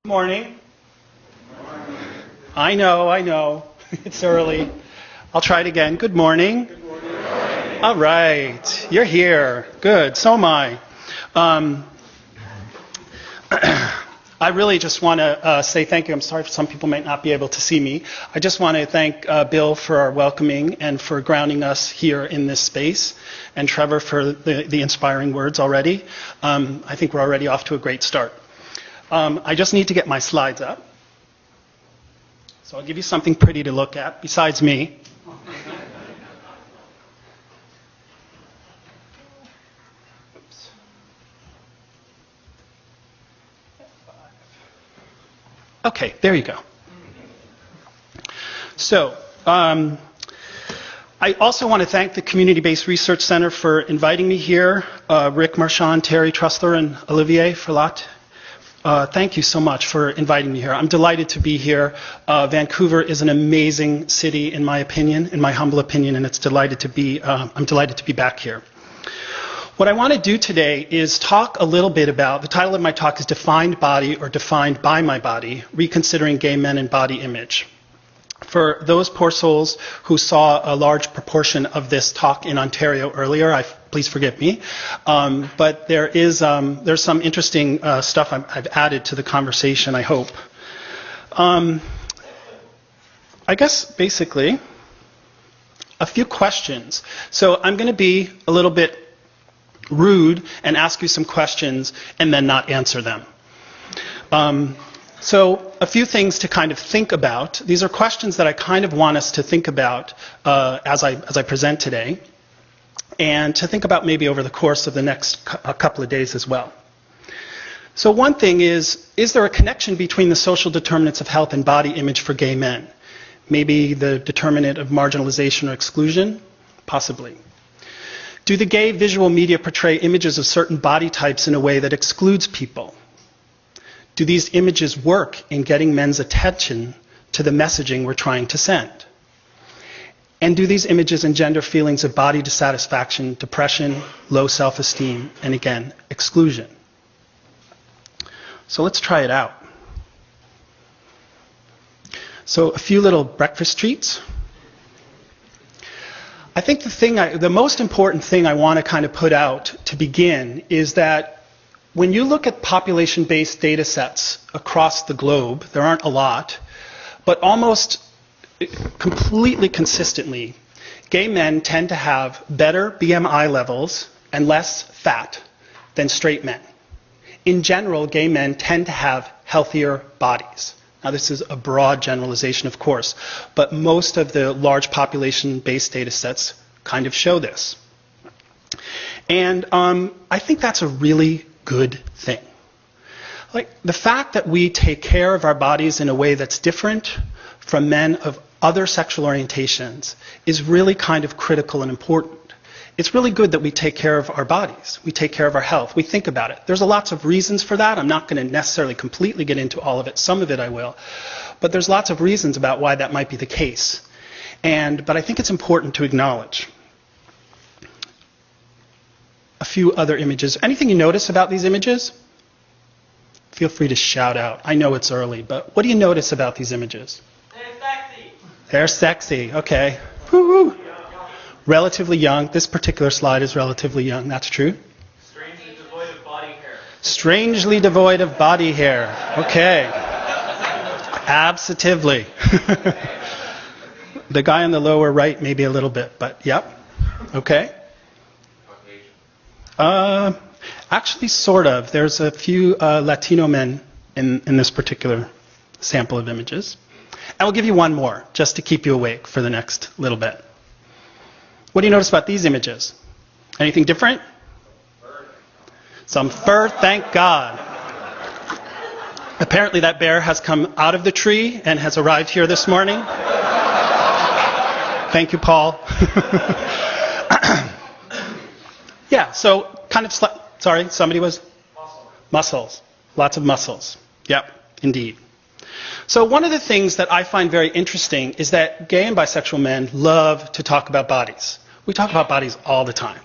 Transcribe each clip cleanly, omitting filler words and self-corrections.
Morning. I know. It's early. I'll try it again. Good morning. Good morning. All right. You're here. Good. So am I. I really just want to say thank you. I'm sorry some people might not be able to see me. I just want to thank Bill for our welcoming and for grounding us here in this space, and Trevor for the inspiring words already. I think we're already off to a great start. I just need to get my slides up. So I'll give you something pretty to look at besides me. Oops. Okay, there you go. So, I also want to thank the Community-Based Research Center for inviting me here. Rick Marchand, Terry Trustler, and Olivier Ferlat. Thank you so much for inviting me here. I'm delighted to be here. Vancouver is an amazing city, in my opinion, in my humble opinion, and I'm delighted to be back here. What I want to do today is talk a little bit about, the title of my talk is Defined Body or Defined by My Body, Reconsidering Gay Men and Body Image. For those poor souls who saw a large proportion of this talk in Ontario earlier, please forgive me, but there's some interesting stuff I've added to the conversation, I hope. I guess basically a few questions. So I'm going to be a little bit rude and ask you some questions and then not answer them. So a few things to kind of think about. These are questions that I kind of want us to think about as I present today, and to think about maybe over the course of the next couple of days as well. So one thing is there a connection between the social determinants of health and body image for gay men? Maybe the determinant of marginalization or exclusion? Possibly. Do the gay visual media portray images of certain body types in a way that excludes people? Do these images work in getting men's attention to the messaging we're trying to send? And do these images engender feelings of body dissatisfaction, depression, low self-esteem, and again, exclusion? So let's try it out. So a few little breakfast treats. I think the most important thing I want to kind of put out to begin is that when you look at population-based data sets across the globe, there aren't a lot, but almost completely consistently, gay men tend to have better BMI levels and less fat than straight men. In general, gay men tend to have healthier bodies. Now, this is a broad generalization, of course, but most of the large population-based data sets kind of show this. And I think that's a really good thing. Like, the fact that we take care of our bodies in a way that's different from men of other sexual orientations is really kind of critical and important. It's really good that we take care of our bodies. We take care of our health. We think about it. There's lots of reasons for that. I'm not going to necessarily completely get into all of it. Some of it I will. But there's lots of reasons about why that might be the case. But I think it's important to acknowledge. A few other images. Anything you notice about these images? Feel free to shout out. I know it's early, but what do you notice about these images? They're sexy. They're sexy. Okay. Woo-hoo. Relatively young. This particular slide is relatively young. That's true. Strangely devoid of body hair. Strangely devoid of body hair. Okay. Absolutely. The guy on the lower right, maybe a little bit, but yep. Okay. Actually, sort of. There's a few Latino men in this particular sample of images. And we'll give you one more, just to keep you awake for the next little bit. What do you notice about these images? Anything different? Some fur, thank God. Apparently that bear has come out of the tree and has arrived here this morning. Thank you, Paul. Yeah, so kind of, sorry, somebody was? Muscles. Lots of muscles. Yep, indeed. So one of the things that I find very interesting is that gay and bisexual men love to talk about bodies. We talk about bodies all the time.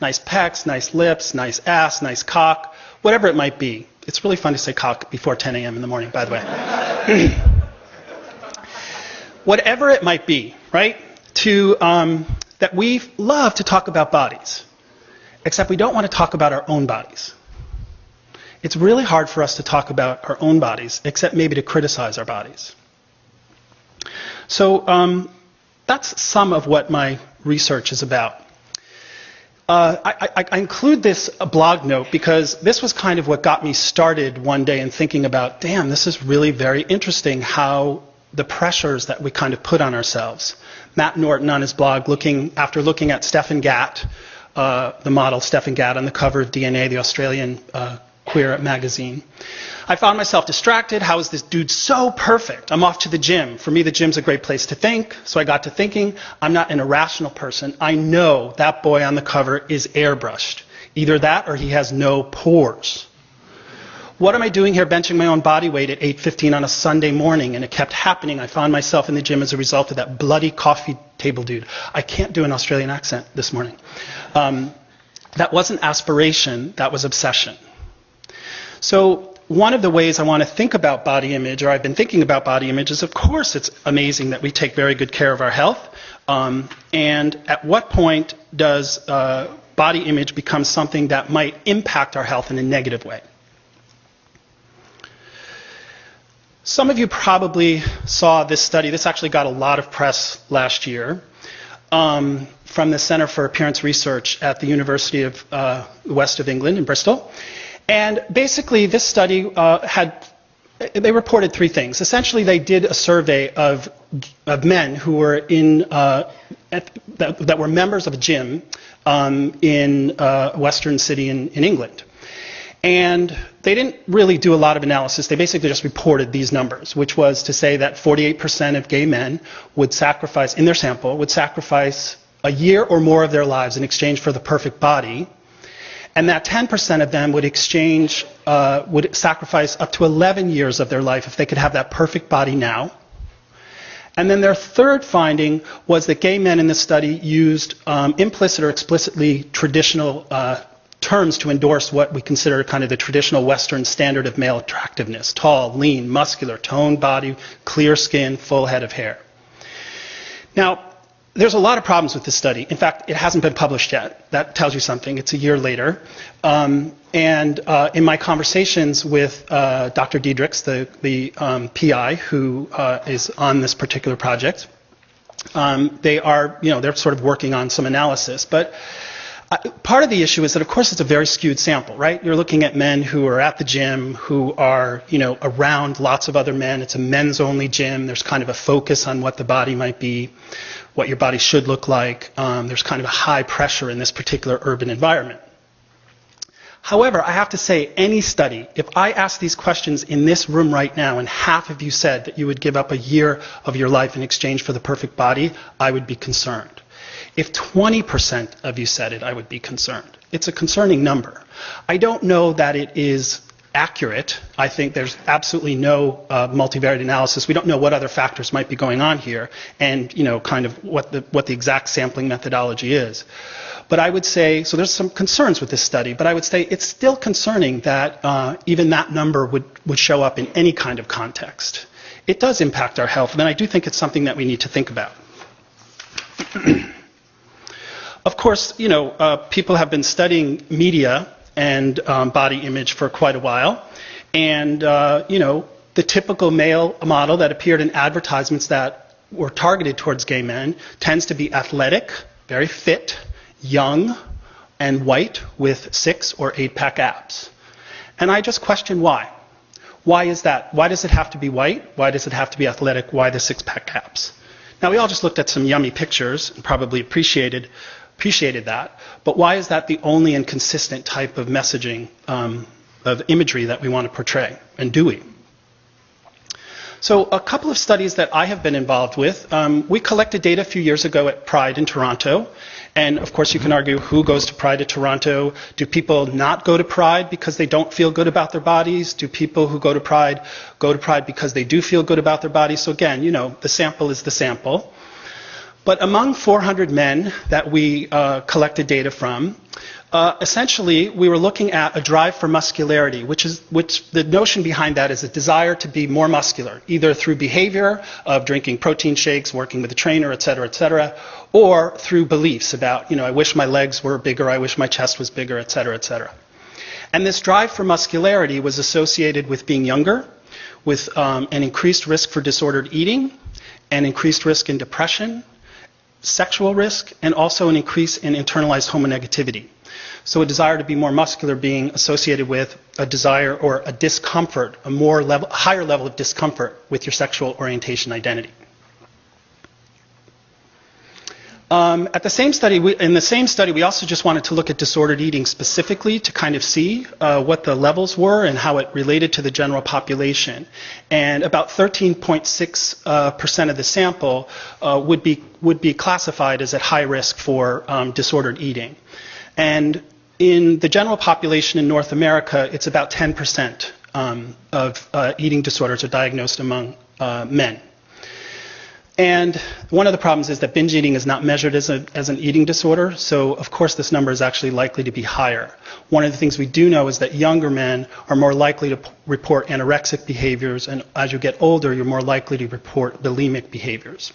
Nice pecs, nice lips, nice ass, nice cock, whatever it might be. It's really fun to say cock before 10 a.m. in the morning, by the way. Whatever it might be, right? That we love to talk about bodies, except we don't want to talk about our own bodies. It's really hard for us to talk about our own bodies, except maybe to criticize our bodies. So that's some of what my research is about. I include this blog note because this was kind of what got me started one day in thinking about, damn, this is really very interesting how the pressures that we kind of put on ourselves. Matt Norton on his blog, after looking at Stefan Gatt, the model Stefan Gatt on the cover of DNA, the Australian queer magazine. I found myself distracted. How is this dude so perfect? I'm off to the gym. For me, the gym's a great place to think. So I got to thinking, I'm not an irrational person. I know that boy on the cover is airbrushed. Either that or he has no pores. What am I doing here benching my own body weight at 8:15 on a Sunday morning? And it kept happening. I found myself in the gym as a result of that bloody coffee table dude. I can't do an Australian accent this morning. That wasn't aspiration. That was obsession. So one of the ways I want to think about body image, or I've been thinking about body image, is of course it's amazing that we take very good care of our health. And at what point does body image become something that might impact our health in a negative way? Some of you probably saw this study. This actually got a lot of press last year from the Center for Appearance Research at the University of West of England in Bristol. And basically, this study they reported three things. Essentially, they did a survey of men who were that were members of a gym in a western city in England. And they didn't really do a lot of analysis. They basically just reported these numbers, which was to say that 48% of gay men would sacrifice, in their sample, would sacrifice a year or more of their lives in exchange for the perfect body. And that 10% of them would sacrifice up to 11 years of their life if they could have that perfect body now. And then their third finding was that gay men in this study used implicit or explicitly traditional terms to endorse what we consider kind of the traditional Western standard of male attractiveness: tall, lean, muscular, toned body, clear skin, full head of hair. Now, there's a lot of problems with this study. In fact, it hasn't been published yet. That tells you something. It's a year later. And in my conversations with Dr. Diedrichs, the PI who is on this particular project, they're sort of working on some analysis. But part of the issue is that, of course, it's a very skewed sample, right? You're looking at men who are at the gym, who are, around lots of other men. It's a men's-only gym. There's kind of a focus on what the body might be, what your body should look like. There's kind of a high pressure in this particular urban environment. However, I have to say, any study, if I ask these questions in this room right now and half of you said that you would give up a year of your life in exchange for the perfect body, I would be concerned. If 20% of you said it, I would be concerned. It's a concerning number. I don't know that it is accurate. I think there's absolutely no multivariate analysis. We don't know what other factors might be going on here and, kind of what the exact sampling methodology is. But I would say, so there's some concerns with this study, but I would say it's still concerning that even that number would show up in any kind of context. It does impact our health, and I do think it's something that we need to think about. Of course, people have been studying media and body image for quite a while. And, the typical male model that appeared in advertisements that were targeted towards gay men tends to be athletic, very fit, young, and white with 6 or 8-pack abs. And I just question why. Why is that? Why does it have to be white? Why does it have to be athletic? Why the 6-pack abs? Now, we all just looked at some yummy pictures and probably appreciated that, but why is that the only and consistent type of messaging, of imagery that we want to portray, and do we? So a couple of studies that I have been involved with, we collected data a few years ago at Pride in Toronto, and of course you can argue who goes to Pride at Toronto. Do people not go to Pride because they don't feel good about their bodies? Do people who go to Pride because they do feel good about their bodies? So again, the sample is the sample. But among 400 men that we collected data from, essentially we were looking at a drive for muscularity, which the notion behind that is a desire to be more muscular, either through behavior of drinking protein shakes, working with a trainer, et cetera, or through beliefs about, I wish my legs were bigger, I wish my chest was bigger, et cetera, et cetera. And this drive for muscularity was associated with being younger, with an increased risk for disordered eating, an increased risk in depression, sexual risk, and also an increase in internalized homonegativity. So a desire to be more muscular being associated with a desire or a discomfort, higher level of discomfort with your sexual orientation identity. In the same study, we also just wanted to look at disordered eating specifically to kind of see what the levels were and how it related to the general population. And about 13.6% of the sample would be classified as at high risk for disordered eating. And in the general population in North America, it's about 10% of eating disorders are diagnosed among men. And one of the problems is that binge eating is not measured as an eating disorder, so of course this number is actually likely to be higher. One of the things we do know is that younger men are more likely to report anorexic behaviors, and as you get older, you're more likely to report bulimic behaviors.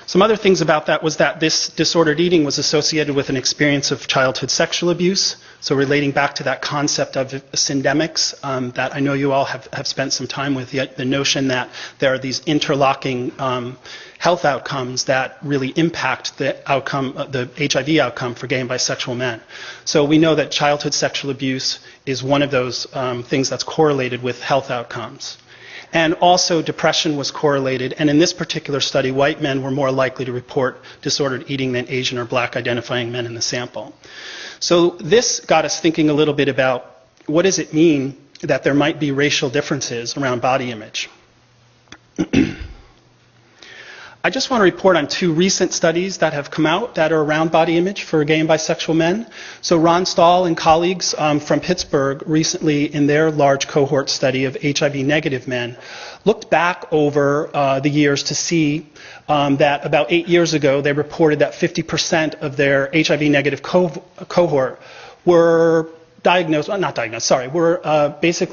Some other things about that was that this disordered eating was associated with an experience of childhood sexual abuse. So relating back to that concept of syndemics that I know you all have spent some time with, the notion that there are these interlocking health outcomes that really impact the outcome, the HIV outcome for gay and bisexual men. So we know that childhood sexual abuse is one of those things that's correlated with health outcomes. And also depression was correlated, and in this particular study, white men were more likely to report disordered eating than Asian or black identifying men in the sample. So this got us thinking a little bit about what does it mean that there might be racial differences around body image. I just want to report on two recent studies that have come out that are around body image for gay and bisexual men. So Ron Stahl and colleagues from Pittsburgh recently in their large cohort study of HIV negative men looked back over the years to see that about 8 years ago they reported that 50% of their HIV negative cohort were basically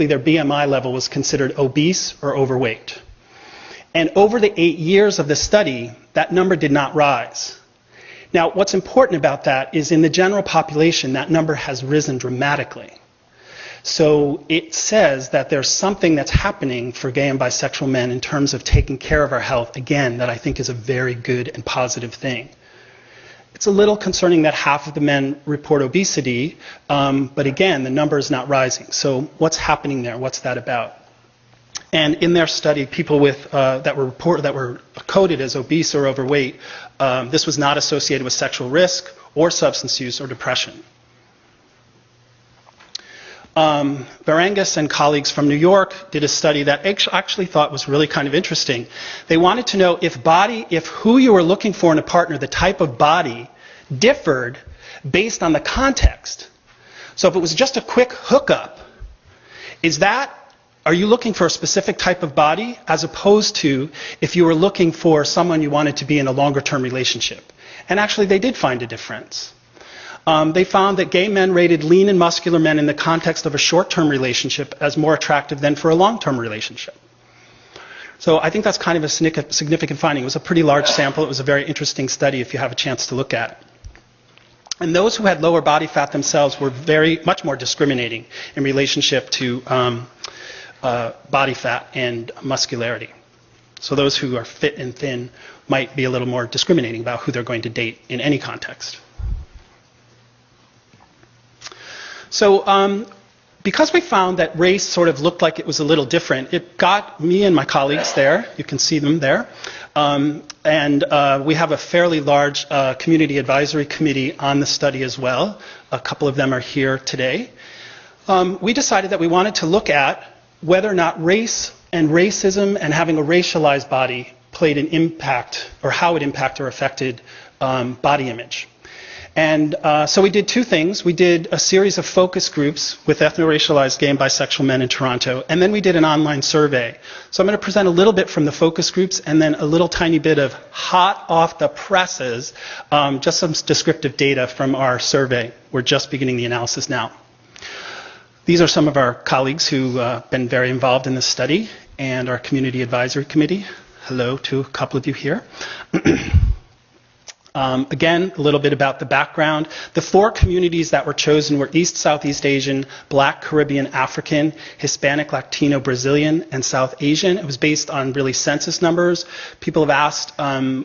their BMI level was considered obese or overweight. And over the 8 years of the study, that number did not rise. Now, what's important about that is in the general population, that number has risen dramatically. So it says that there's something that's happening for gay and bisexual men in terms of taking care of our health, again, that I think is a very good and positive thing. It's a little concerning that half of the men report obesity, but again, the number is not rising. So what's happening there? What's that about? And in their study, people that were coded as obese or overweight, this was not associated with sexual risk or substance use or depression. Varangas and colleagues from New York did a study that I actually thought was really kind of interesting. They wanted to know if who you were looking for in a partner, the type of body, differed based on the context. So if it was just a quick hookup, are you looking for a specific type of body as opposed to if you were looking for someone you wanted to be in a longer-term relationship? And actually, they did find a difference. They found that gay men rated lean and muscular men in the context of a short-term relationship as more attractive than for a long-term relationship. So I think that's kind of a significant finding. It was a pretty large sample. It was a very interesting study if you have a chance to look at it. And those who had lower body fat themselves were much more discriminating in relationship to body fat and muscularity. So those who are fit and thin might be a little more discriminating about who they're going to date in any context. So because we found that race sort of looked like it was a little different, it got me and my colleagues there. You can see them there. And we have a fairly large community advisory committee on the study as well. A couple of them are here today. We decided that we wanted to look at whether or not race and racism and having a racialized body played an impact, or how it impacted or affected body image. And so we did two things. We did a series of focus groups with ethno-racialized gay and bisexual men in Toronto, and then we did an online survey. So I'm going to present a little bit from the focus groups and then a little tiny bit of hot off the presses, just some descriptive data from our survey. We're just beginning the analysis now. These are some of our colleagues who have been very involved in this study and our community advisory committee. Hello to a couple of you here. Again, a little bit about the background. The 4 communities that were chosen were East, Southeast Asian, Black, Caribbean, African, Hispanic, Latino, Brazilian, and South Asian. It was based on really census numbers. People have asked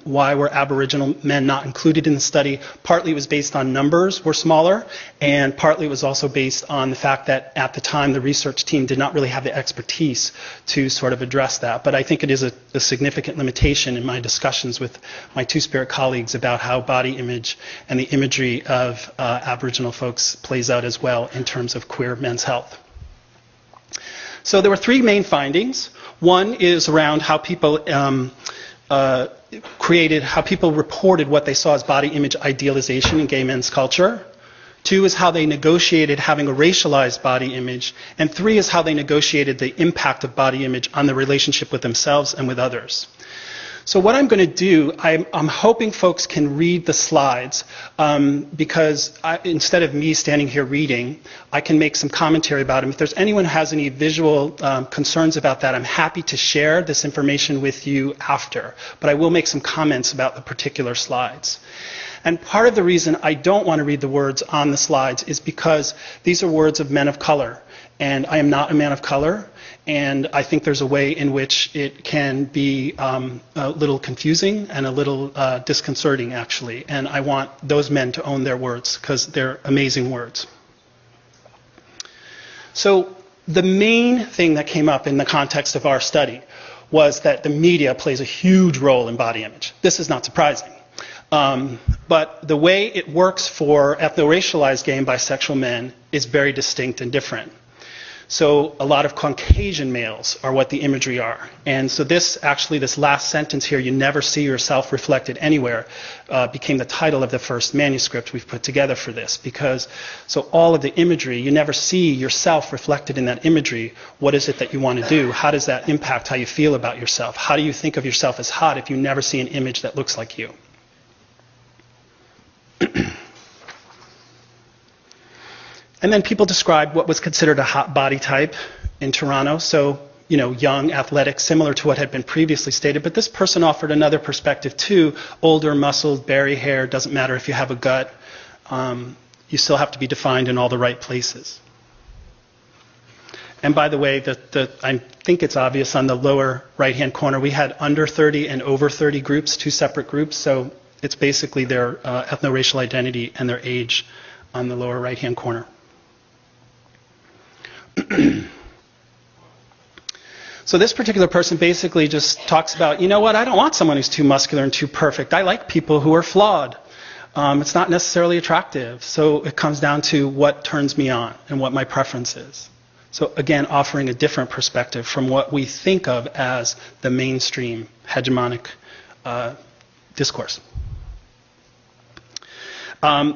why were Aboriginal men not included in the study. Partly it was based on numbers were smaller, and partly it was also based on the fact that at the time the research team did not really have the expertise to sort of address that. But I think it is a significant limitation in my discussions with my Two-Spirit colleagues about how body image and the imagery of Aboriginal folks plays out as well in terms of queer men's health. So there were 3 main findings. One is around how people how people reported what they saw as body image idealization in gay men's culture. 2 is how they negotiated having a racialized body image. And 3 is how they negotiated the impact of body image on the relationship with themselves and with others. So what I'm going to do, I'm hoping folks can read the slides because instead of me standing here reading, I can make some commentary about them. If there's anyone who has any visual concerns about that, I'm happy to share this information with you after. But I will make some comments about the particular slides. And part of the reason I don't want to read the words on the slides is because these are words of men of color. And I am not a man of color. And I think there's a way in which it can be a little confusing and a little disconcerting, actually. And I want those men to own their words because they're amazing words. So the main thing that came up in the context of our study was that the media plays a huge role in body image. This is not surprising. But the way it works for ethno-racialized gay and bisexual men is very distinct and different. So a lot of Caucasian males are what the imagery are. And so this last sentence here, you never see yourself reflected anywhere, became the title of the first manuscript we've put together for this. Because so all of the imagery, you never see yourself reflected in that imagery. What is it that you want to do? How does that impact how you feel about yourself? How do you think of yourself as hot if you never see an image that looks like you? And then people described what was considered a hot body type in Toronto. So, young, athletic, similar to what had been previously stated. But this person offered another perspective too. Older, muscled, berry hair, doesn't matter if you have a gut. You still have to be defined in all the right places. And by the way, I think it's obvious on the lower right-hand corner, we had under 30 and over 30 groups, 2 separate groups. So it's basically their ethno-racial identity and their age on the lower right-hand corner. So this particular person basically just talks about, you know what, I don't want someone who's too muscular and too perfect. I like people who are flawed. It's not necessarily attractive. So it comes down to what turns me on and what my preference is. So again, offering a different perspective from what we think of as the mainstream hegemonic discourse.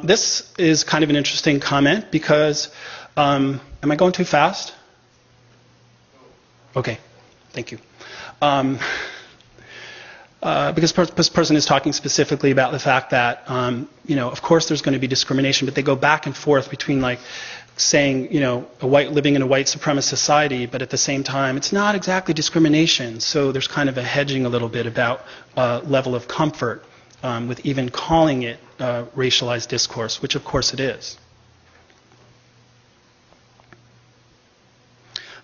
This is kind of an interesting comment because, am I going too fast? Okay, thank you. Because this person is talking specifically about the fact that, of course there's going to be discrimination, but they go back and forth between like saying, living in a white supremacist society, but at the same time, it's not exactly discrimination. So there's kind of a hedging a little bit about level of comfort with even calling it racialized discourse, which of course it is.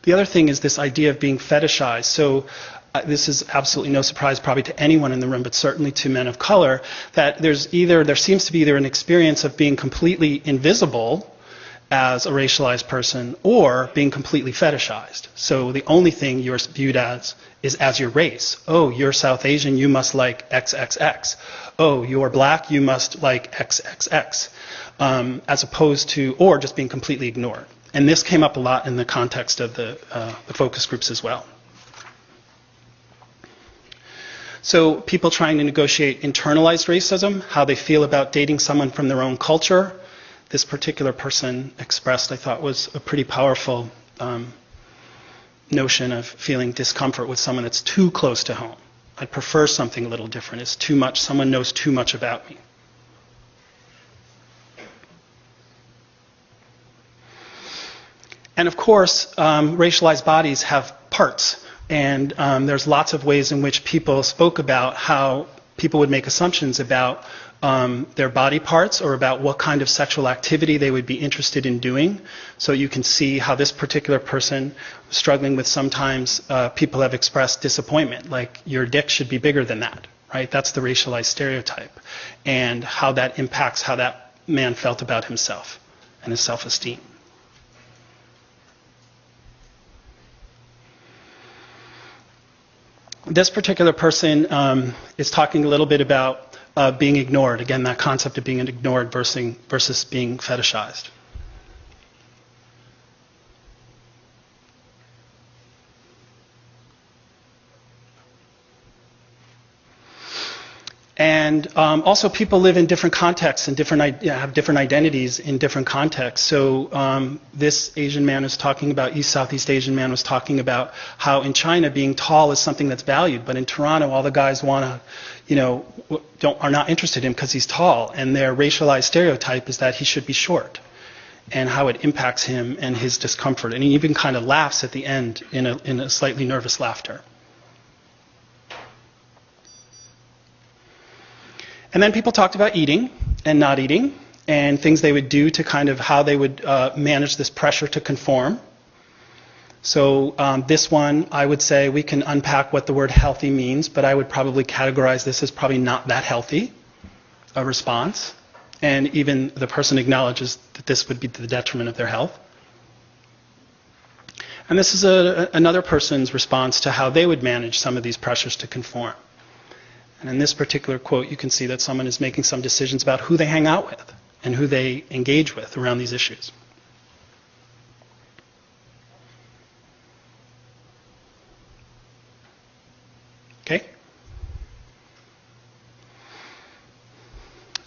The other thing is this idea of being fetishized. So this is absolutely no surprise probably to anyone in the room, but certainly to men of color, that there seems to be either an experience of being completely invisible as a racialized person or being completely fetishized. So the only thing you're viewed as is as your race. Oh, you're South Asian, you must like XXX. Oh, you're black, you must like XXX. As opposed to, or just being completely ignored. And this came up a lot in the context of the focus groups as well. So people trying to negotiate internalized racism, how they feel about dating someone from their own culture. This particular person expressed, I thought, was a pretty powerful notion of feeling discomfort with someone that's too close to home. I'd prefer something a little different. It's too much. Someone knows too much about me. And of course, racialized bodies have parts. And there's lots of ways in which people spoke about how people would make assumptions about their body parts or about what kind of sexual activity they would be interested in doing. So you can see how this particular person was struggling with sometimes people have expressed disappointment, like your dick should be bigger than that, right? That's the racialized stereotype. And how that impacts how that man felt about himself and his self-esteem. This particular person is talking a little bit about being ignored. Again, that concept of being ignored versus being fetishized. And also people live in different contexts and have different identities in different contexts. So this Asian man was talking about, Southeast Asian man was talking about how in China being tall is something that's valued, but in Toronto all the guys are not interested in him because he's tall, and their racialized stereotype is that he should be short, and how it impacts him and his discomfort. And he even kind of laughs at the end in a slightly nervous laughter. And then people talked about eating and not eating and things they would do to kind of how they would manage this pressure to conform. So this one, I would say we can unpack what the word healthy means, but I would probably categorize this as probably not that healthy a response. And even the person acknowledges that this would be to the detriment of their health. And this is another person's response to how they would manage some of these pressures to conform. And in this particular quote, you can see that someone is making some decisions about who they hang out with and who they engage with around these issues. Okay?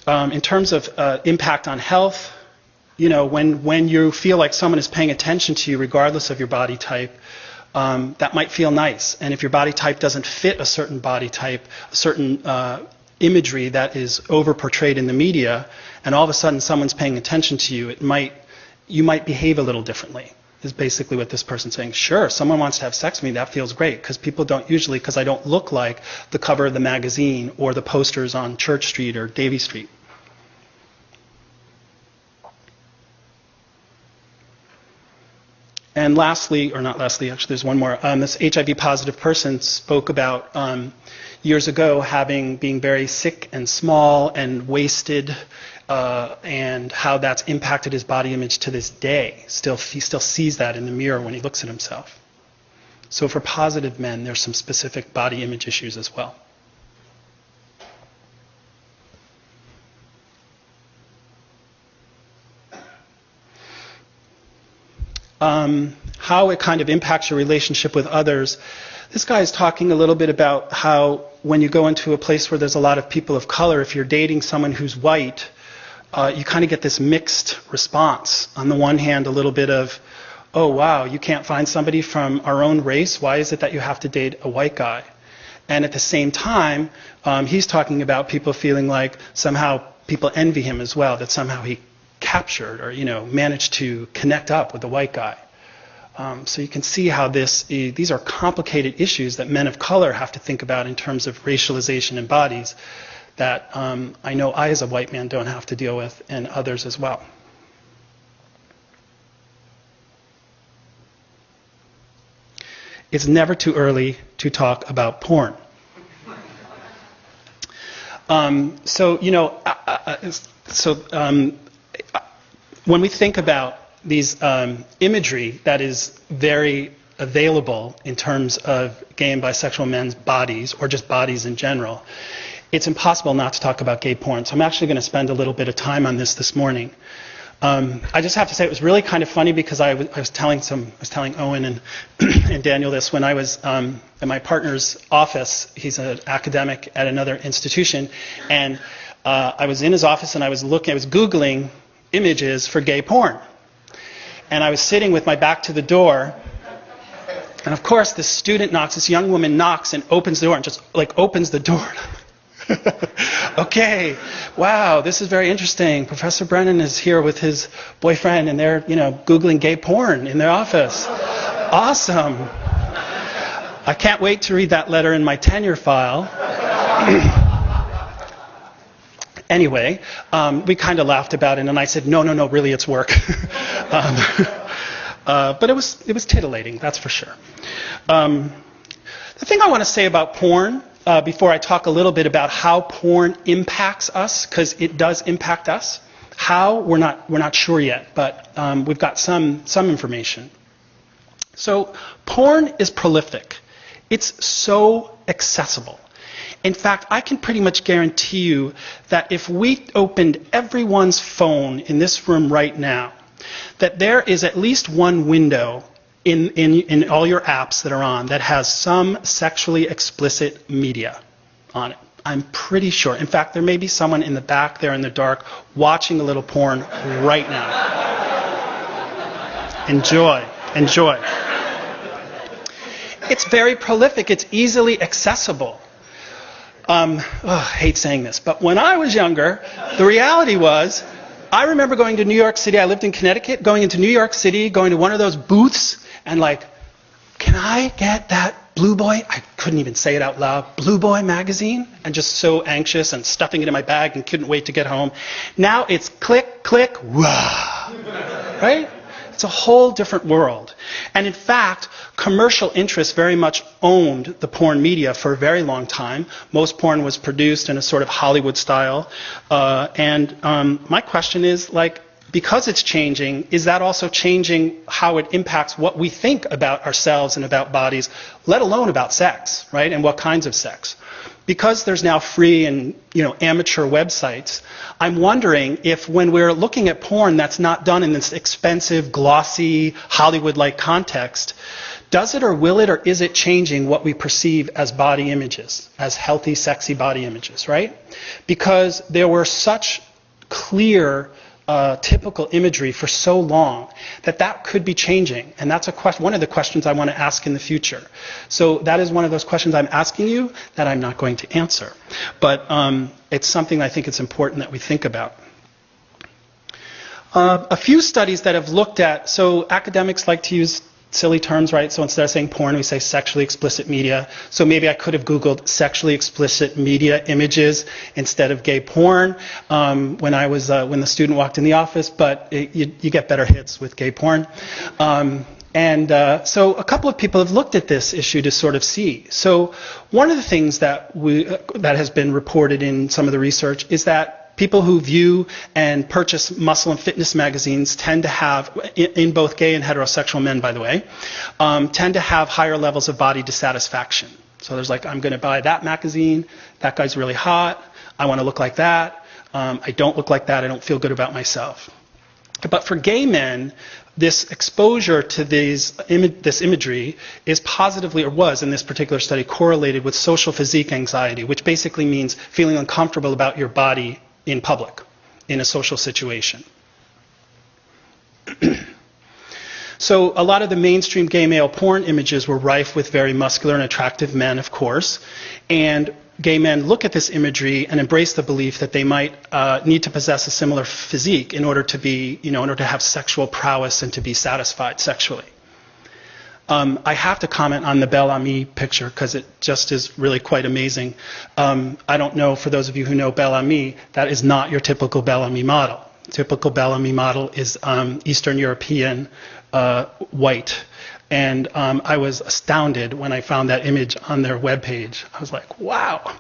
In terms of impact on health, when you feel like someone is paying attention to you regardless of your body type, that might feel nice. And if your body type doesn't fit a certain body type, a certain imagery that is over-portrayed in the media, and all of a sudden someone's paying attention to you, you might behave a little differently, is basically what this person's saying. Sure, someone wants to have sex with me, that feels great, because people don't usually, because I don't look like the cover of the magazine or the posters on Church Street or Davie Street. And lastly, or not lastly, actually there's one more. This HIV positive person spoke about years ago being very sick and small and wasted, and how that's impacted his body image to this day. He still sees that in the mirror when he looks at himself. So for positive men, there's some specific body image issues as well. How it kind of impacts your relationship with others. This guy is talking a little bit about how when you go into a place where there's a lot of people of color, if you're dating someone who's white, you kind of get this mixed response. On the one hand, a little bit of, oh wow, you can't find somebody from our own race? Why is it that you have to date a white guy? And at the same time, he's talking about people feeling like somehow people envy him as well, that somehow he captured or managed to connect up with the white guy. So you can see how these are complicated issues that men of color have to think about in terms of racialization in bodies that I know I as a white man don't have to deal with, and others as well. It's never too early to talk about porn. When we think about these imagery that is very available in terms of gay and bisexual men's bodies, or just bodies in general, it's impossible not to talk about gay porn. So I'm actually going to spend a little bit of time on this morning. I just have to say it was really kind of funny because I was telling Owen and, and Daniel this when I was in my partner's office. He's an academic at another institution, and I was in his office and I was Googling images for gay porn. And I was sitting with my back to the door, and of course this young woman knocks and opens the door and just opens the door. Okay, wow, this is very interesting. Professor Brennan is here with his boyfriend and they're, Googling gay porn in their office. Awesome. I can't wait to read that letter in my tenure file. Anyway, we kind of laughed about it and I said, no, really it's work. But it was titillating, that's for sure. The thing I want to say about porn, before I talk a little bit about how porn impacts us, because it does impact us. How, we're not sure yet, but we've got some information. So porn is prolific. It's so accessible. In fact, I can pretty much guarantee you that if we opened everyone's phone in this room right now, that there is at least one window in all your apps that are on that has some sexually explicit media on it. I'm pretty sure. In fact, there may be someone in the back there in the dark watching a little porn right now. Enjoy. It's very prolific. It's easily accessible. I hate saying this, but when I was younger, the reality was, I remember going to New York City. I lived in Connecticut, going into New York City, going to one of those booths, and can I get that Blue Boy? I couldn't even say it out loud. Blue Boy magazine? And just so anxious and stuffing it in my bag and couldn't wait to get home. Now it's click, click, wah. Right? It's a whole different world. And in fact, commercial interests very much owned the porn media for a very long time. Most porn was produced in a sort of Hollywood style. My question is, because it's changing, is that also changing how it impacts what we think about ourselves and about bodies, let alone about sex, right? And what kinds of sex? Because there's now free and amateur websites, I'm wondering if when we're looking at porn that's not done in this expensive, glossy, Hollywood-like context, does it or will it or is it changing what we perceive as body images, as healthy, sexy body images, right? Because there were such clear typical imagery for so long that could be changing. And that's one of the questions I want to ask in the future. So that is one of those questions I'm asking you that I'm not going to answer. But it's something I think it's important that we think about. A few studies that have looked at, so academics like to use silly terms, right? So instead of saying porn, we say sexually explicit media. So maybe I could have Googled sexually explicit media images instead of gay porn when the student walked in the office, but you get better hits with gay porn. So a couple of people have looked at this issue to sort of see. So one of the things that has been reported in some of the research is that people who view and purchase muscle and fitness magazines tend to have, in both gay and heterosexual men, by the way, tend to have higher levels of body dissatisfaction. So there's I'm going to buy that magazine, that guy's really hot, I want to look like that, I don't look like that, I don't feel good about myself. But for gay men, this exposure to this imagery is positively, or was in this particular study, correlated with social physique anxiety, which basically means feeling uncomfortable about your body in public, in a social situation. So a lot of the mainstream gay male porn images were rife with very muscular and attractive men, of course, and gay men look at this imagery and embrace the belief that they might need to possess a similar physique in order to have sexual prowess and to be satisfied sexually. I have to comment on the Bel Ami picture because it just is really quite amazing. I don't know, for those of you who know Bel Ami, that is not your typical Bel Ami model. Typical Bel Ami model is Eastern European, white. And I was astounded when I found that image on their webpage. I was like, wow.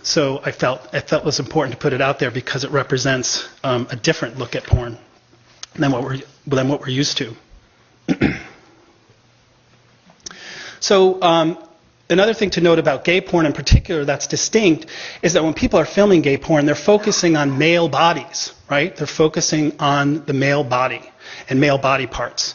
So I felt it was important to put it out there because it represents a different look at porn than what we're used to. So another thing to note about gay porn in particular that's distinct is that when people are filming gay porn, they're focusing on male bodies, right? They're focusing on the male body and male body parts.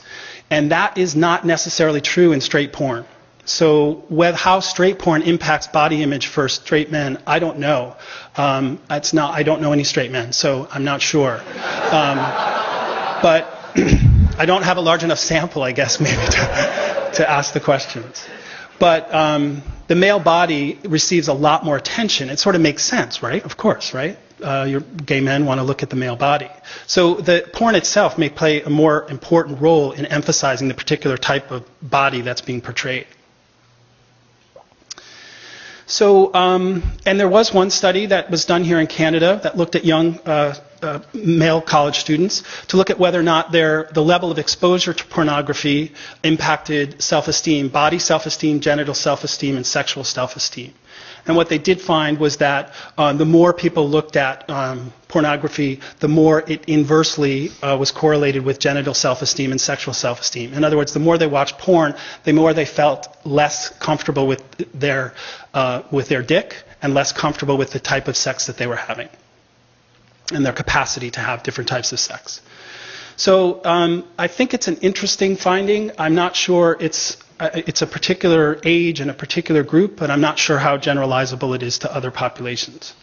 And that is not necessarily true in straight porn. So how straight porn impacts body image for straight men, I don't know. I don't know any straight men, so I'm not sure. But I don't have a large enough sample, I guess, maybe to ask the questions. But the male body receives a lot more attention. It sort of makes sense, right? Of course, right? Your gay men want to look at the male body. So the porn itself may play a more important role in emphasizing the particular type of body that's being portrayed. So, and there was one study that was done here in Canada that looked at young male college students to look at whether or not the level of exposure to pornography impacted self-esteem, body self-esteem, genital self-esteem, and sexual self-esteem. And what they did find was that the more people looked at pornography, the more it inversely was correlated with genital self-esteem and sexual self-esteem. In other words, the more they watched porn, the more they felt less comfortable with their dick and less comfortable with the type of sex that they were having and their capacity to have different types of sex. So I think it's an interesting finding. I'm not sure it's a particular age and a particular group, but I'm not sure how generalizable it is to other populations.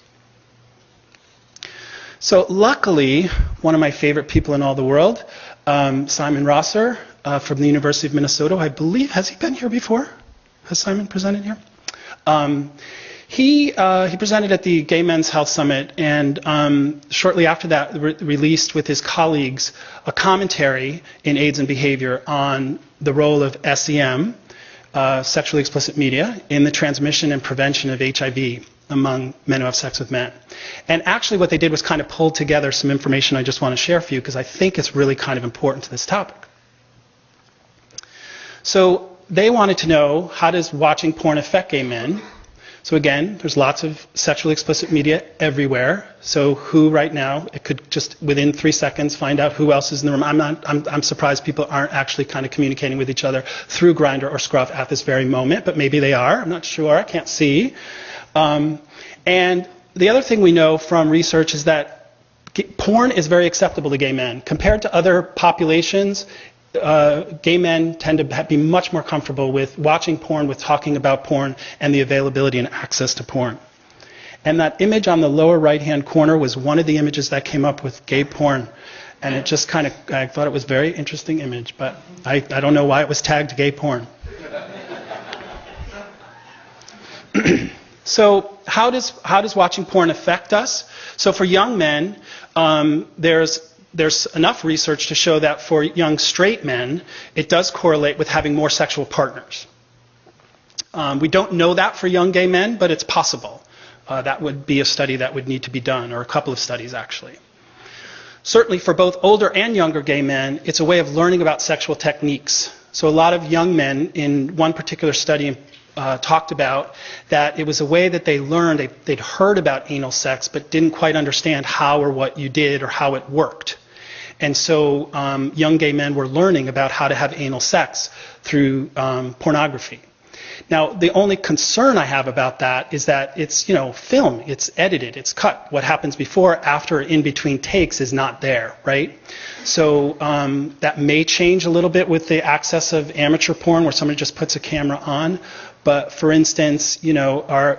So luckily, one of my favorite people in all the world, Simon Rosser from the University of Minnesota, I believe, has he been here before? Has Simon presented here? He presented at the Gay Men's Health Summit, and shortly after that released with his colleagues a commentary in AIDS and Behavior on the role of SEM, sexually explicit media, in the transmission and prevention of HIV among men who have sex with men. And actually what they did was kind of pull together some information I just want to share for you because I think it's really kind of important to this topic. So they wanted to know, how does watching porn affect gay men? So again, there's lots of sexually explicit media everywhere. So who right now, it could just within 3 seconds find out who else is in the room. I'm surprised people aren't actually kind of communicating with each other through Grindr or Scruff at this very moment, but maybe they are. I'm not sure. I can't see. And the other thing we know from research is that porn is very acceptable to gay men. Compared to other populations, gay men tend to be much more comfortable with watching porn, with talking about porn, and the availability and access to porn. And that image on the lower right-hand corner was one of the images that came up with gay porn. And it just kind of, I thought it was a very interesting image, but I don't know why it was tagged gay porn. So how does watching porn affect us? So for young men, there's enough research to show that for young straight men, it does correlate with having more sexual partners. We don't know that for young gay men, but it's possible. That would be a study that would need to be done, or a couple of studies actually. Certainly for both older and younger gay men, it's a way of learning about sexual techniques. So a lot of young men in one particular study talked about that it was a way that they learned, they'd heard about anal sex, but didn't quite understand how or what you did or how it worked. And so young gay men were learning about how to have anal sex through pornography. Now, the only concern I have about that is that it's, film, it's edited, it's cut. What happens before, after, in between takes is not there, right? So that may change a little bit with the access of amateur porn where somebody just puts a camera on. But for instance, usually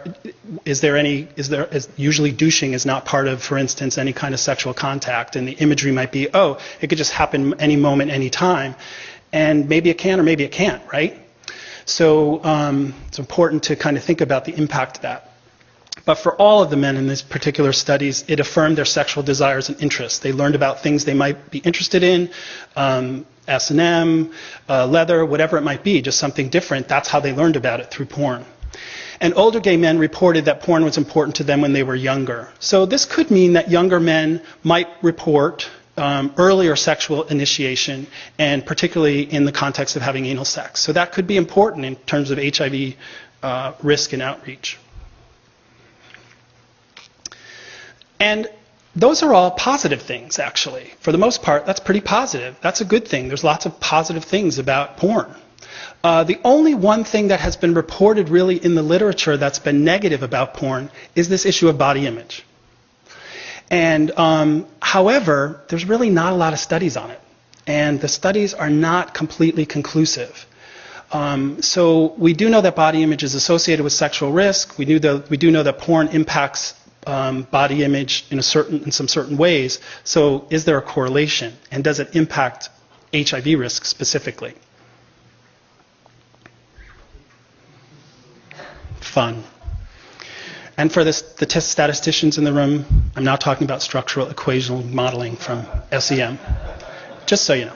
douching is not part of, for instance, any kind of sexual contact. And the imagery might be, oh, it could just happen any moment, any time. And maybe it can or maybe it can't, right? So it's important to kind of think about the impact of that. But for all of the men in these particular studies, it affirmed their sexual desires and interests. They learned about things they might be interested in, S&M, leather, whatever it might be, just something different. That's how they learned about it, through porn. And older gay men reported that porn was important to them when they were younger. So this could mean that younger men might report earlier sexual initiation, and particularly in the context of having anal sex. So that could be important in terms of HIV risk and outreach. And those are all positive things, actually. For the most part, that's pretty positive. That's a good thing. There's lots of positive things about porn. The only one thing that has been reported really in the literature that's been negative about porn is this issue of body image. And however, there's really not a lot of studies on it. And the studies are not completely conclusive. So we do know that body image is associated with sexual risk. We do know that porn impacts body image in some certain ways. So is there a correlation? And does it impact HIV risk specifically? Fun. And for the statisticians in the room, I'm now talking about structural equational modeling from SEM, just so you know.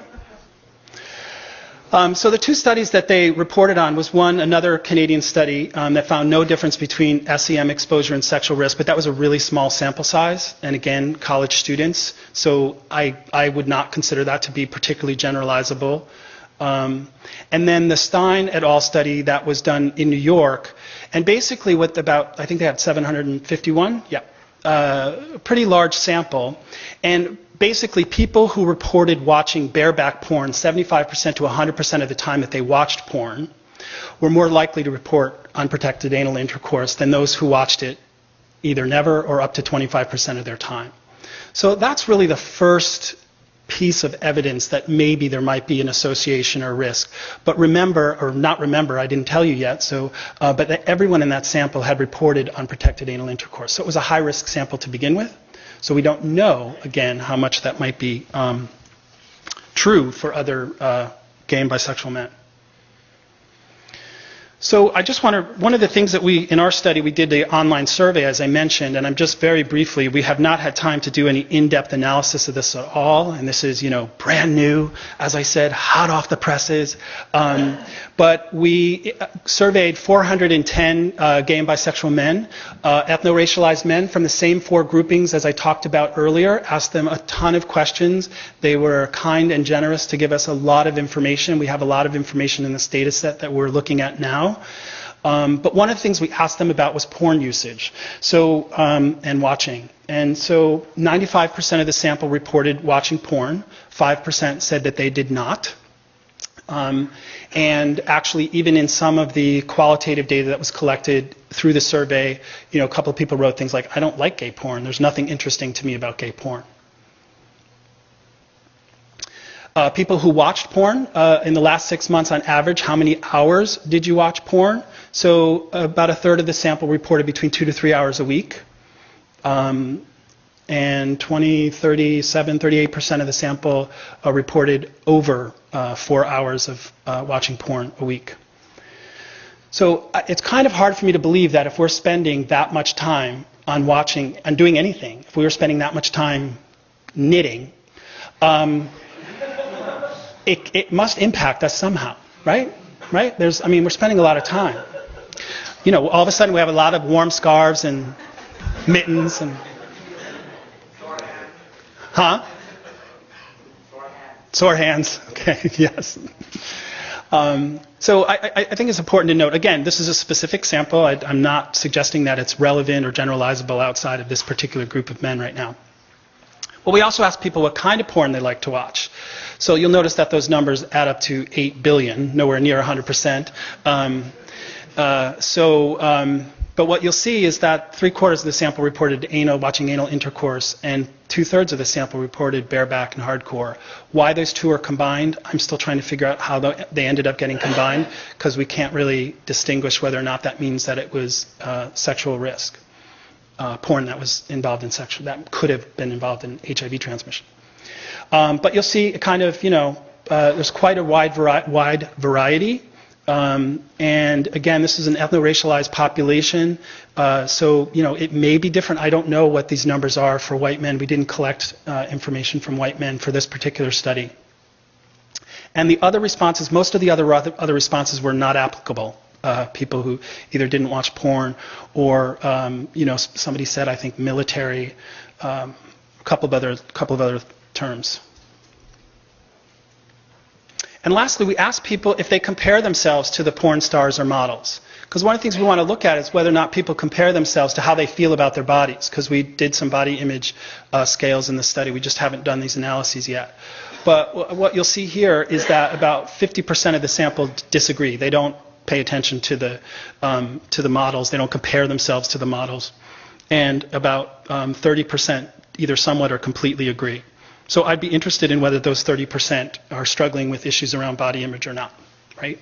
So the two studies that they reported on was another Canadian study that found no difference between SEM exposure and sexual risk, but that was a really small sample size, and again, college students. So I would not consider that to be particularly generalizable. And then the Stein et al. Study that was done in New York, and basically with I think they had 751, a pretty large sample, and basically people who reported watching bareback porn 75% to 100% of the time that they watched porn were more likely to report unprotected anal intercourse than those who watched it either never or up to 25% of their time. So that's really the first piece of evidence that maybe there might be an association or risk. But remember, or not remember, I didn't tell you yet, but everyone in that sample had reported unprotected anal intercourse. So it was a high-risk sample to begin with. So we don't know, again, how much that might be true for other gay and bisexual men. So I just want to, one of the things that in our study, we did the online survey, as I mentioned, and I'm just very briefly, we have not had time to do any in-depth analysis of this at all, and this is, brand new, as I said, hot off the presses. But we surveyed 410 gay and bisexual men, ethno-racialized men from the same four groupings as I talked about earlier, asked them a ton of questions. They were kind and generous to give us a lot of information. We have a lot of information in this data set that we're looking at now. But one of the things we asked them about was porn usage, and watching. And so 95% of the sample reported watching porn. 5% said that they did not. And actually, even in some of the qualitative data that was collected through the survey, a couple of people wrote things like, I don't like gay porn. There's nothing interesting to me about gay porn. People who watched porn, in the last 6 months on average, how many hours did you watch porn? So about a third of the sample reported between 2 to 3 hours a week. And 38% of the sample reported over 4 hours of watching porn a week. So it's kind of hard for me to believe that if we're spending that much time on watching and doing anything, if we were spending that much time knitting, it must impact us somehow, right? Right? We're spending a lot of time. All of a sudden we have a lot of warm scarves and mittens and... Huh? Sore hands. Okay, yes. So I think it's important to note, again, this is a specific sample. I'm not suggesting that it's relevant or generalizable outside of this particular group of men right now. Well, we also asked people what kind of porn they like to watch. So you'll notice that those numbers add up to 8 billion, nowhere near 100%. But what you'll see is that 3/4 of the sample reported watching anal intercourse, and 2/3 of the sample reported bareback and hardcore. Why those two are combined, I'm still trying to figure out how they ended up getting combined, because we can't really distinguish whether or not that means that it was sexual risk. Porn that was involved in that could have been involved in HIV transmission. But you'll see kind of, there's quite a wide variety. And again, this is an ethno-racialized population. So, it may be different. I don't know what these numbers are for white men. We didn't collect information from white men for this particular study. And the other responses, most of the other responses were not applicable. People who either didn't watch porn or, somebody said, I think, military, a couple of other terms. And lastly, we asked people if they compare themselves to the porn stars or models, Because one of the things we want to look at is whether or not people compare themselves to how they feel about their bodies, because we did some body image scales in the study. We just haven't done these analyses yet. But what you'll see here is that about 50% of the sample disagree. They don't pay attention to the models. They don't compare themselves to the models. And about 30% either somewhat or completely agree. So I'd be interested in whether those 30% are struggling with issues around body image or not, right?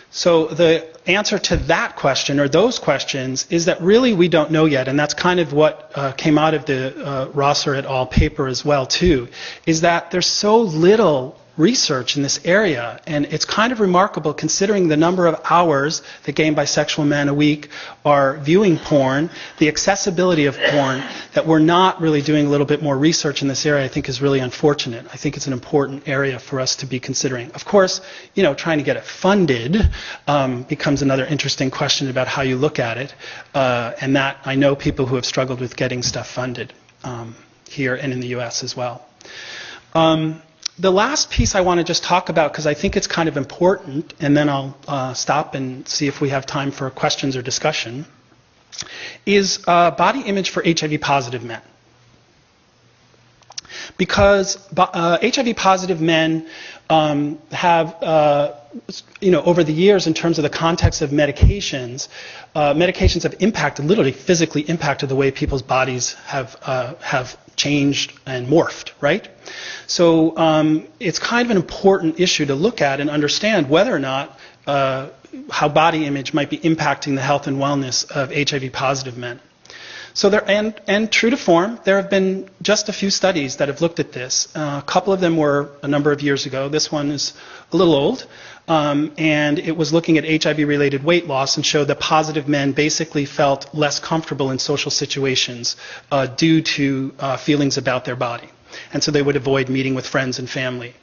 So the answer to that question, or those questions, is that really we don't know yet, and that's kind of what came out of the Rosser et al. Paper as well, too, is that there's so little research in this area, and it's kind of remarkable considering the number of hours that gay and bisexual men a week are viewing porn, the accessibility of porn, that we're not really doing a little bit more research in this area, I think is really unfortunate. I think it's an important area for us to be considering. Of course, you know, trying to get it funded becomes another interesting question about how you look at it, and that I know people who have struggled with getting stuff funded here and in the US as well. The last piece I want to just talk about, because I think it's kind of important, and then I'll stop and see if we have time for questions or discussion, is body image for HIV-positive men. Because HIV-positive men have, you know, over the years, in terms of the context of medications, medications have impacted, literally physically impacted the way people's bodies have changed and morphed, right? So it's kind of an important issue to look at and understand whether or not how body image might be impacting the health and wellness of HIV-positive men. So there, and true to form, there have been just a few studies that have looked at this. A couple of them were a number of years ago. This one is a little old, and it was looking at HIV-related weight loss and showed that positive men basically felt less comfortable in social situations due to feelings about their body. And so they would avoid meeting with friends and family,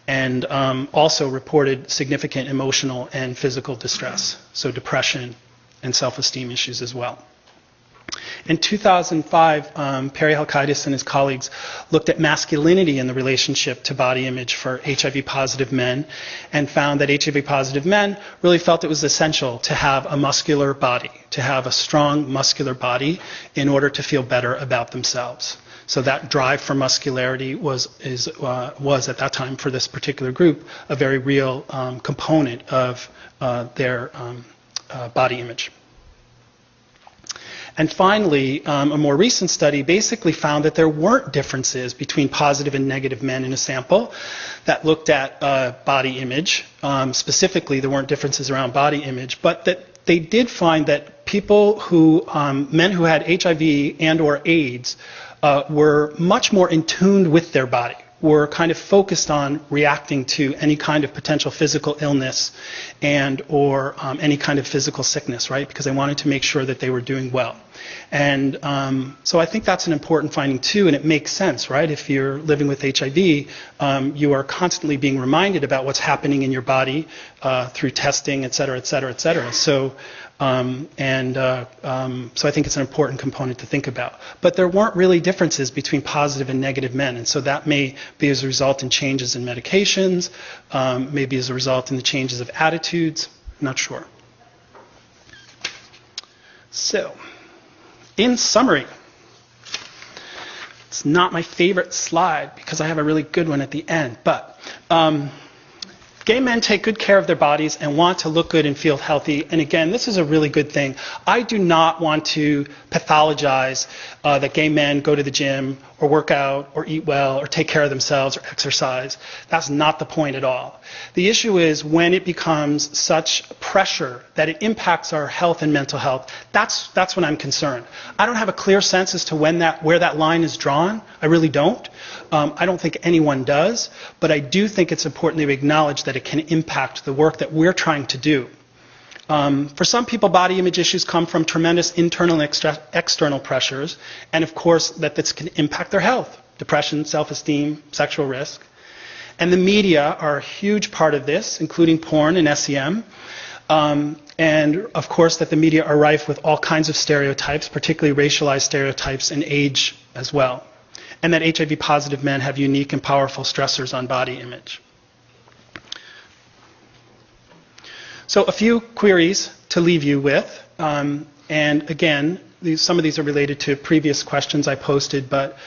and also reported significant emotional and physical distress, so depression and self-esteem issues as well. In 2005, Perry Halkitis and his colleagues looked at masculinity in the relationship to body image for HIV-positive men, and found that HIV-positive men really felt it was essential to have a muscular body, to have a strong muscular body in order to feel better about themselves. So that drive for muscularity was at that time, for this particular group, a very real component of their body image. And finally, a more recent study basically found that there weren't differences between positive and negative men in a sample that looked at body image. Specifically, there weren't differences around body image, but that they did find that people who, men who had HIV and or AIDS were much more in tune with their body, were kind of focused on reacting to any kind of potential physical illness and or any kind of physical sickness, right? Because they wanted to make sure that they were doing well. And so I think that's an important finding too, and it makes sense, right? If you're living with HIV, you are constantly being reminded about what's happening in your body through testing, et cetera, et cetera, et cetera. So, so I think it's an important component to think about. But there weren't really differences between positive and negative men, and so that may be as a result in changes in medications, maybe as a result in the changes of attitudes, I'm not sure. So, in summary, it's not my favorite slide because I have a really good one at the end, but gay men take good care of their bodies and want to look good and feel healthy. And again, this is a really good thing. I do not want to pathologize that gay men go to the gym or work out or eat well or take care of themselves or exercise. That's not the point at all. The issue is when it becomes such pressure that it impacts our health and mental health. That's when I'm concerned. I don't have a clear sense as to where that line is drawn. I really don't. I don't think anyone does, but I do think it's important that we acknowledge that it can impact the work that we're trying to do. For some people, body image issues come from tremendous internal and external pressures, and of course that this can impact their health, depression, self-esteem, sexual risk. And the media are a huge part of this, including porn and SEM. And of course that the media are rife with all kinds of stereotypes, particularly racialized stereotypes and age as well. And that HIV-positive men have unique and powerful stressors on body image. So a few queries to leave you with. And again, some of these are related to previous questions I posted, but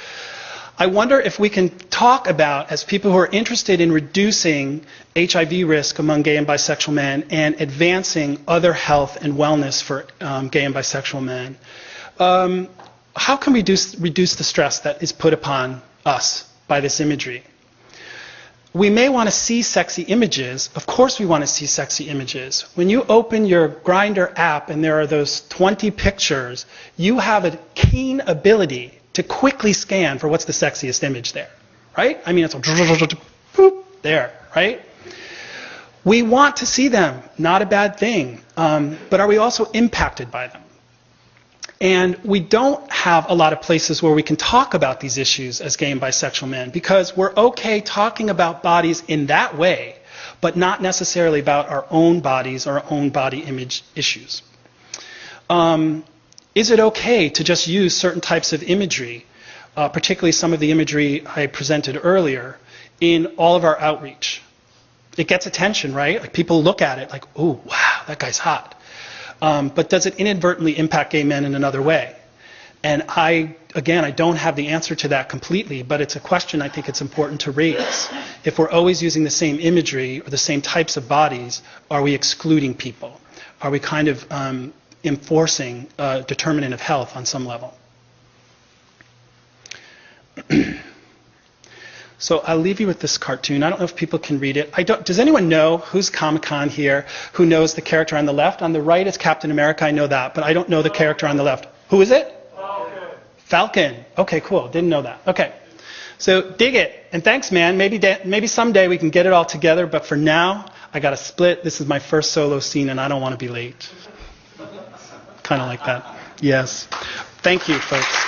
I wonder if we can talk about, as people who are interested in reducing HIV risk among gay and bisexual men and advancing other health and wellness for gay and bisexual men, how can we reduce the stress that is put upon us by this imagery? We may want to see sexy images. Of course we want to see sexy images. When you open your Grindr app and there are those 20 pictures, you have a keen ability to quickly scan for what's the sexiest image there, right? I mean, it's a boop, there, right? We want to see them, not a bad thing. But are we also impacted by them? And we don't have a lot of places where we can talk about these issues as gay and bisexual men, because we're okay talking about bodies in that way, but not necessarily about our own bodies or our own body image issues. Is it okay to just use certain types of imagery, particularly some of the imagery I presented earlier, in all of our outreach? It gets attention, right? Like people look at it like, oh, wow, that guy's hot. But does it inadvertently impact gay men in another way? And again, I don't have the answer to that completely, but it's a question I think it's important to raise. If we're always using the same imagery or the same types of bodies, are we excluding people? Are we kind of enforcing a determinant of health on some level? So I'll leave you with this cartoon. I don't know if people can read it. Does anyone know who's Comic-Con here who knows the character on the left? On the right is Captain America, I know that, but I don't know the character on the left. Who is it? Falcon. Falcon. Okay, cool. Didn't know that. Okay. So dig it. And thanks, man. Maybe someday we can get it all together, but for now, I got to split. This is my first solo scene, and I don't want to be late. Kind of like that. Yes. Thank you, folks.